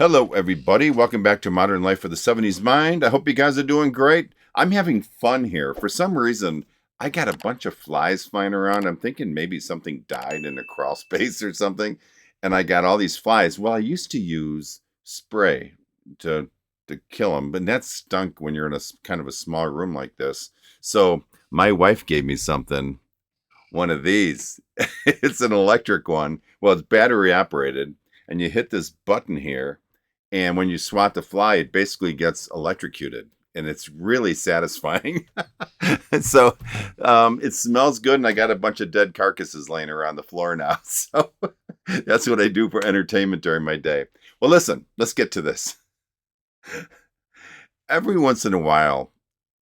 Hello, everybody. Welcome back to Modern Life for the 70s Mind. I hope you guys are doing great. I'm having fun here. For some reason, I got a bunch of flies flying around. I'm thinking maybe something died in a crawl space or something, and I got all these flies. Well, I used to use spray to kill them, but that stunk when you're in a kind of a small room like this. So my wife gave me something, one of these. It's an electric one. Well, it's battery operated, and you hit this button here. And when you swat the fly, it basically gets electrocuted, and it's really satisfying. And so it smells good, and I got a bunch of dead carcasses laying around the floor now. So that's what I do for entertainment during my day. Well, listen, let's get to this. Every once in a while,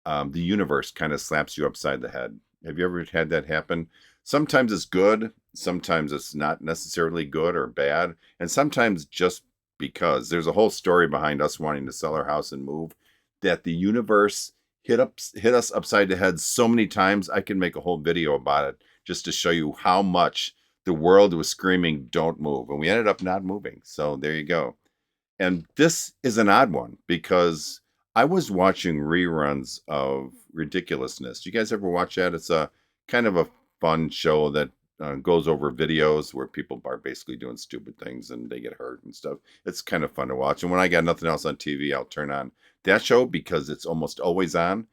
the universe kind of slaps you upside the head. Have you ever had that happen? Sometimes it's good. Sometimes it's not necessarily good or bad. And sometimes just because there's a whole story behind us wanting to sell our house and move, that the universe hit us upside the head so many times. I can make a whole video about it just to show you how much the world was screaming, don't move. And we ended up not moving. So there you go. And this is an odd one because I was watching reruns of Ridiculousness. You guys ever watch that? It's a kind of a fun show that goes over videos where people are basically doing stupid things and they get hurt and stuff. It's kind of fun to watch. And when I got nothing else on TV, I'll turn on that show because it's almost always on.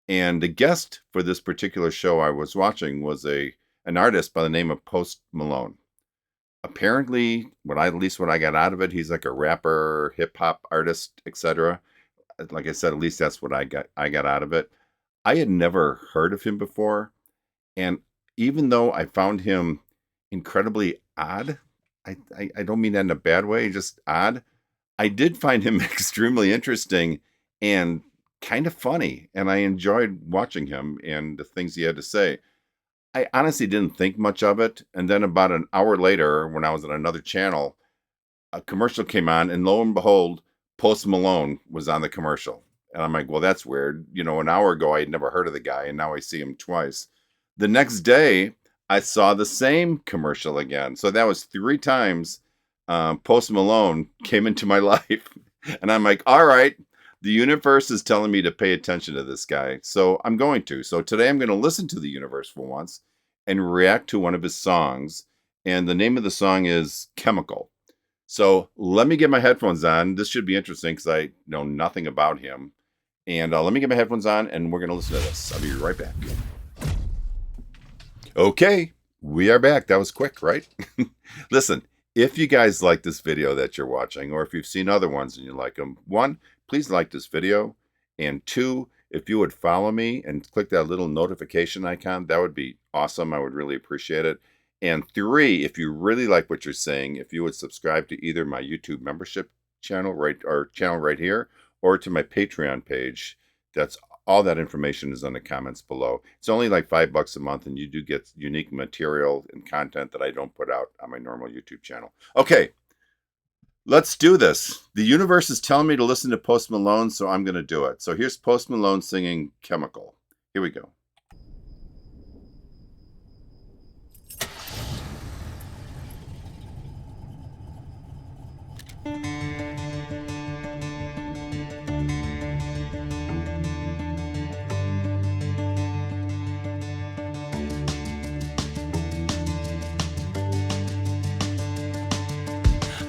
And the guest for this particular show I was watching was an artist by the name of Post Malone. Apparently, what I got out of it, he's like a rapper, hip hop artist, etc. Like I said, at least that's what I got out of it. I had never heard of him before, and even though I found him incredibly odd, I don't mean that in a bad way, just odd, I did find him extremely interesting and kind of funny, and I enjoyed watching him and the things he had to say. I honestly didn't think much of it, and then about an hour later, when I was on another channel, a commercial came on, and lo and behold, Post Malone was on the commercial. And I'm like, well, that's weird. You know, an hour ago, I had never heard of the guy, and now I see him twice. The next day, I saw the same commercial again. So that was 3 times Post Malone came into my life. And I'm like, all right, the universe is telling me to pay attention to this guy. So I'm going to. So today I'm going to listen to the universe for once and react to one of his songs. And the name of the song is Chemical. So let me get my headphones on. This should be interesting because I know nothing about him. And let me get my headphones on and we're going to listen to this. I'll be right back. Okay, we are back. That was quick, right? Listen, if you guys like this video that you're watching, or if you've seen other ones and you like them, 1, please like this video. And 2, if you would follow me and click that little notification icon, that would be awesome. I would really appreciate it. And 3, if you really like what you're saying, if you would subscribe to either my YouTube membership channel right here, or to my Patreon page. That's all that information is in the comments below. It's only like $5 a month, and you do get unique material and content that I don't put out on my normal YouTube channel. Okay, let's do this. The universe is telling me to listen to Post Malone, so I'm going to do it. So here's Post Malone singing Chemical. Here we go.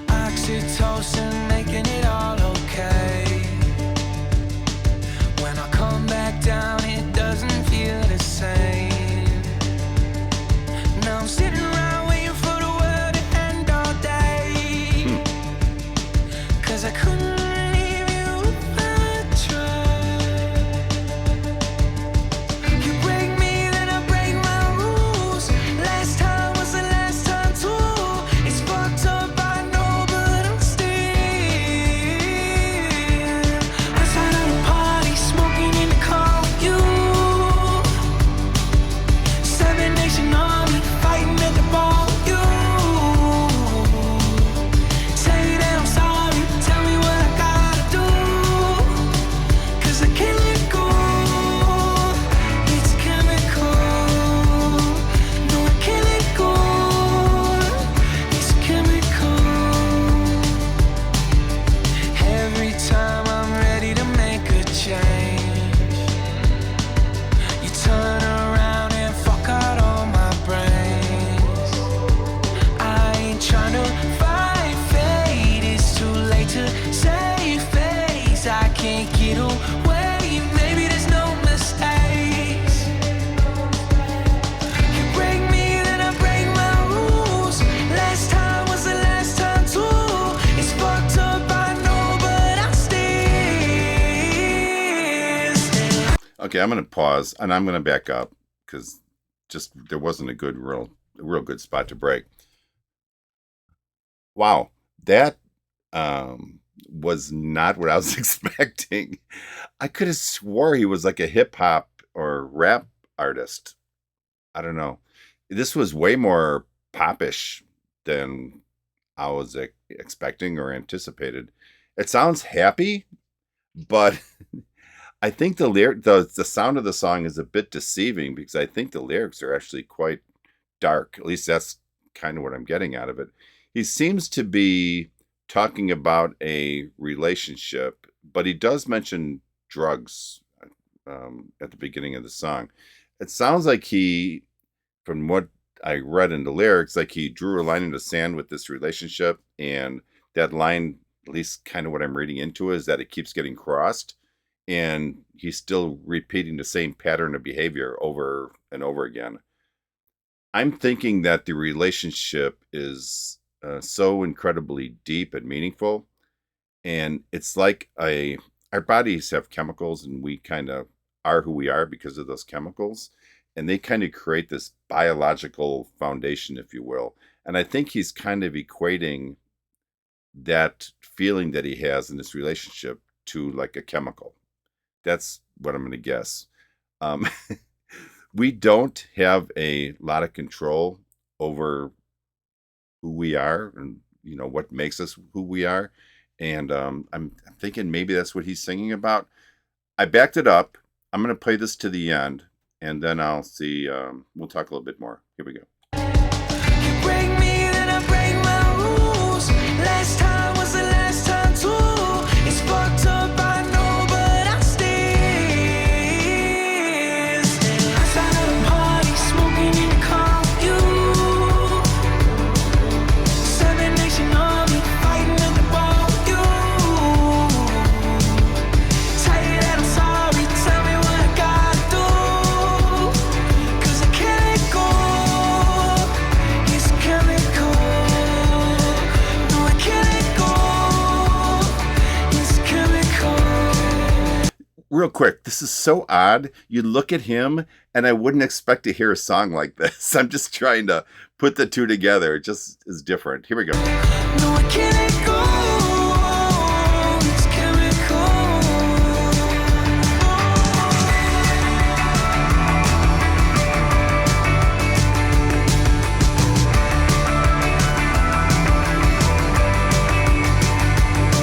Oxytocin making it all okay. When I come back down, it doesn't feel the same. Now I'm sitting around waiting for the world to end all day. Cause I couldn't leave you if I tried. You break me, then I break my rules. Last time was the last time too. It's fucked up, I know, but I'm still Okay, I'm going to pause and I'm going to back up because just there wasn't a real good spot to break. Wow, that um, was not what I was expecting. I could have swore he was like a hip hop or rap artist. I don't know. This was way more popish than I was expecting or anticipated. It sounds happy, but I think the sound of the song is a bit deceiving because I think the lyrics are actually quite dark. At least that's kind of what I'm getting out of it. He seems to be talking about a relationship, but he does mention drugs at the beginning of the song. It sounds like from what I read in the lyrics, like he drew a line in the sand with this relationship, and that line, at least kind of what I'm reading into, is that it keeps getting crossed, and he's still repeating the same pattern of behavior over and over again. I'm thinking that the relationship is so incredibly deep and meaningful, and it's like a our bodies have chemicals, and we kind of are who we are because of those chemicals, and they kind of create this biological foundation, if you will. And I think he's kind of equating that feeling that he has in this relationship to like a chemical. That's what I'm going to guess. Um, we don't have a lot of control over who we are and what makes us who we are. And I'm thinking maybe that's what he's singing about. I backed it up. I'm going to play this to the end, and then I'll see. We'll talk a little bit more. Here we go. You break me, then I break my rules. Last time was the last time too. It's fucked up, I know, but I still. Outside of the party, smoking in the car with you. 7 Nation Army, fighting at the bar with you. Tell you that I'm sorry, tell me what I gotta do. 'Cause I can't let go. It's chemical. No, I can't let go. It's chemical. Real quick, this is so odd. You look at him, and I wouldn't expect to hear a song like this. I'm just trying to put the two together. It just is different. Here we go. No, I can't let go. It's chemical.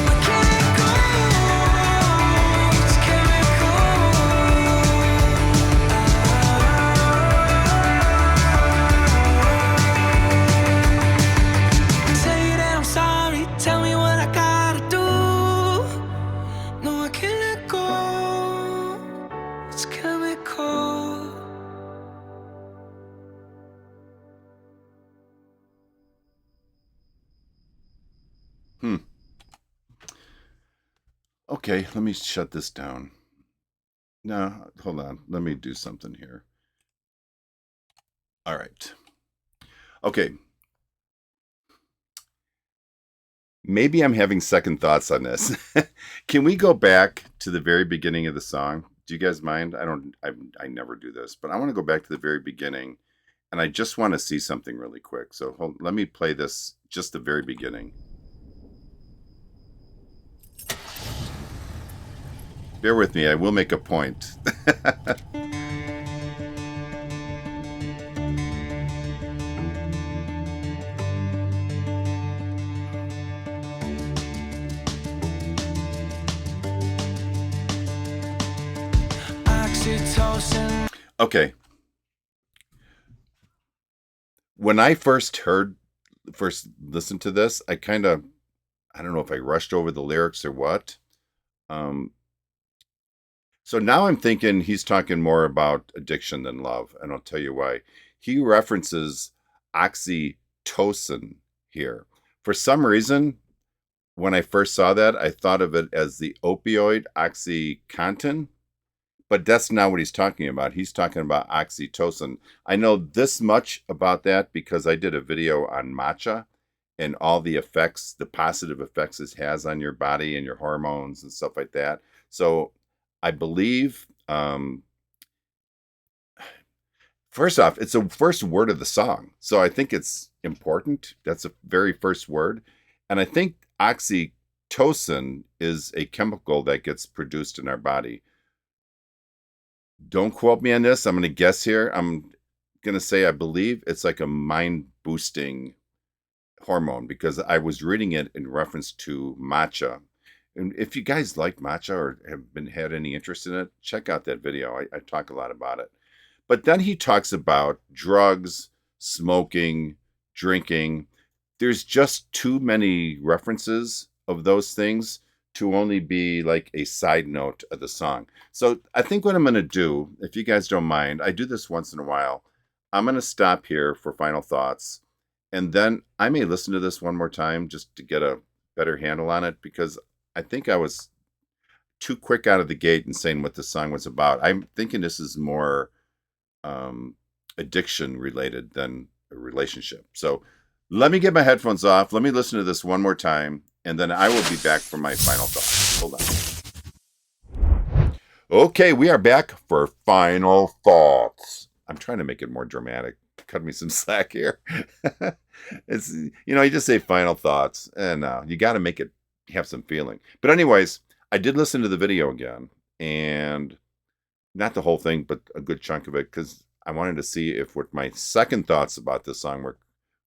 I can't let go. It's chemical. Say that I'm sorry, tell me what I gotta do. No, I can't let go. It's chemical. Hmm. Okay, let me shut this down. No, hold on. Let me do something here. All right. Okay. Maybe I'm having second thoughts on this. Can we go back to the very beginning of the song? Do you guys mind? I never do this, but I want to go back to the very beginning, and I just want to see something really quick. So let me play this, just the very beginning. Bear with me, I will make a point. Oxytocin. Okay. When I first listened to this, I don't know if I rushed over the lyrics or what. So now I'm thinking he's talking more about addiction than love, and I'll tell you why. He references oxytocin here. For some reason, when I first saw that, I thought of it as the opioid OxyContin, but that's not what he's talking about. He's talking about oxytocin. I know this much about that because I did a video on matcha and all the effects, the positive effects it has on your body and your hormones and stuff like that. So I believe First off, it's the first word of the song. So I think it's important. That's the very first word. And I think oxytocin is a chemical that gets produced in our body. Don't quote me on this. I'm going to guess here. I'm going to say I believe it's like a mind-boosting hormone because I was reading it in reference to matcha. And if you guys like matcha or had any interest in it, check out that video. I talk a lot about it. But then he talks about drugs, smoking, drinking. There's just too many references of those things to only be like a side note of the song. So I think what I'm going to do, if you guys don't mind, I do this once in a while. I'm going to stop here for final thoughts. And then I may listen to this one more time just to get a better handle on it because I think I was too quick out of the gate in saying what the song was about. I'm thinking this is more addiction related than a relationship. So let me get my headphones off. Let me listen to this one more time, and then I will be back for my final thoughts. Hold on. Okay, we are back for final thoughts. I'm trying to make it more dramatic. Cut me some slack here. It's, you just say final thoughts, and you got to make it have some feeling. But anyways, I did listen to the video again, and not the whole thing, but a good chunk of it, because I wanted to see if what my second thoughts about this song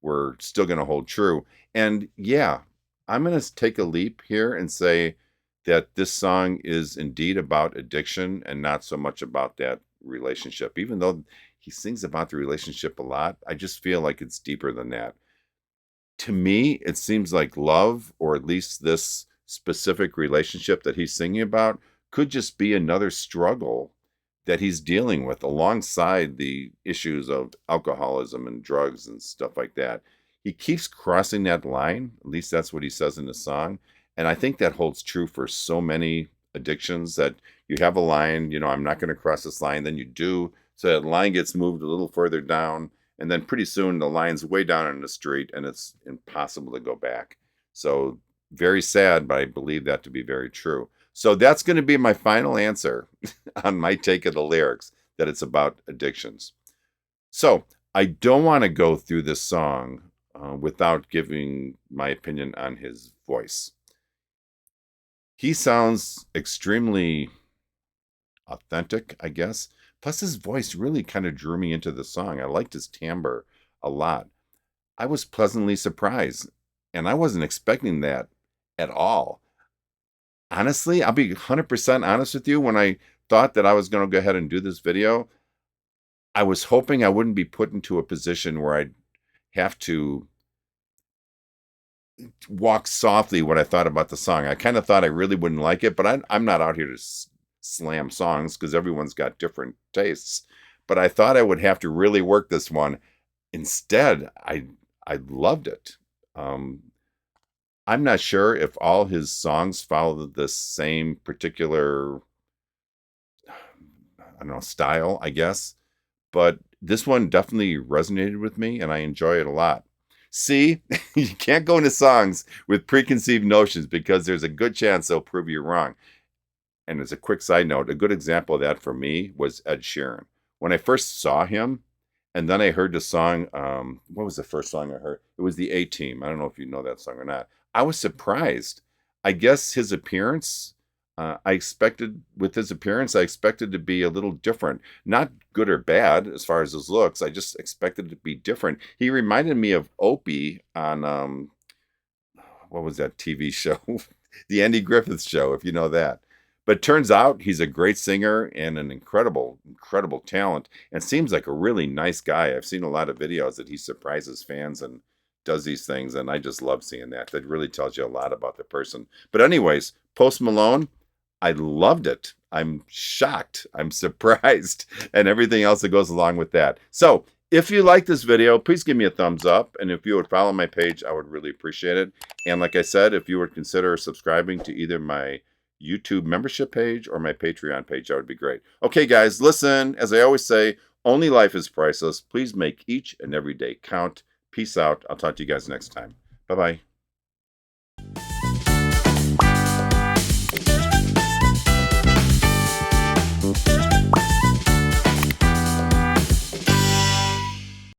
were still going to hold true. And yeah, I'm going to take a leap here and say that this song is indeed about addiction and not so much about that relationship. Even though he sings about the relationship a lot, I just feel like it's deeper than that. To me, it seems like love, or at least this specific relationship that he's singing about, could just be another struggle that he's dealing with alongside the issues of alcoholism and drugs and stuff like that. He keeps crossing that line. At least that's what he says in the song. And I think that holds true for so many addictions, that you have a line, I'm not going to cross this line. Then you do. So that line gets moved a little further down. And then pretty soon the line's way down in the street and it's impossible to go back. So very sad, but I believe that to be very true. So that's going to be my final answer on my take of the lyrics, that it's about addictions. So I don't want to go through this song without giving my opinion on his voice. He sounds extremely authentic, I guess. Plus his voice really kind of drew me into the song. I liked his timbre a lot. I was pleasantly surprised, and I wasn't expecting that at all. Honestly, I'll be 100% honest with you. When I thought that I was going to go ahead and do this video, I was hoping I wouldn't be put into a position where I'd have to walk softly what I thought about the song. I kind of thought I really wouldn't like it, but I'm not out here to slam songs because everyone's got different tastes. But I thought I would have to really work this one. Instead, I loved it. I'm not sure if all his songs follow the same particular, style, I guess. But this one definitely resonated with me, and I enjoy it a lot. See, you can't go into songs with preconceived notions because there's a good chance they'll prove you wrong. And as a quick side note, a good example of that for me was Ed Sheeran. When I first saw him, and then I heard the song, what was the first song I heard? It was the A-Team. I don't know if you know that song or not. I was surprised. I guess his appearance, I expected to be a little different. Not good or bad as far as his looks. I just expected it to be different. He reminded me of Opie on, what was that TV show? The Andy Griffith Show, if you know that. But turns out he's a great singer and an incredible, incredible talent, and seems like a really nice guy. I've seen a lot of videos that he surprises fans and does these things, and I just love seeing that. That really tells you a lot about the person. But anyways, Post Malone, I loved it. I'm shocked. I'm surprised, and everything else that goes along with that. So if you like this video, please give me a thumbs up, and if you would follow my page, I would really appreciate it. And like I said, if you would consider subscribing to either my YouTube membership page or my Patreon page, that would be great. Okay, guys, listen, as I always say, only life is priceless. Please make each and every day count. Peace out. I'll talk to you guys next time. Bye-bye.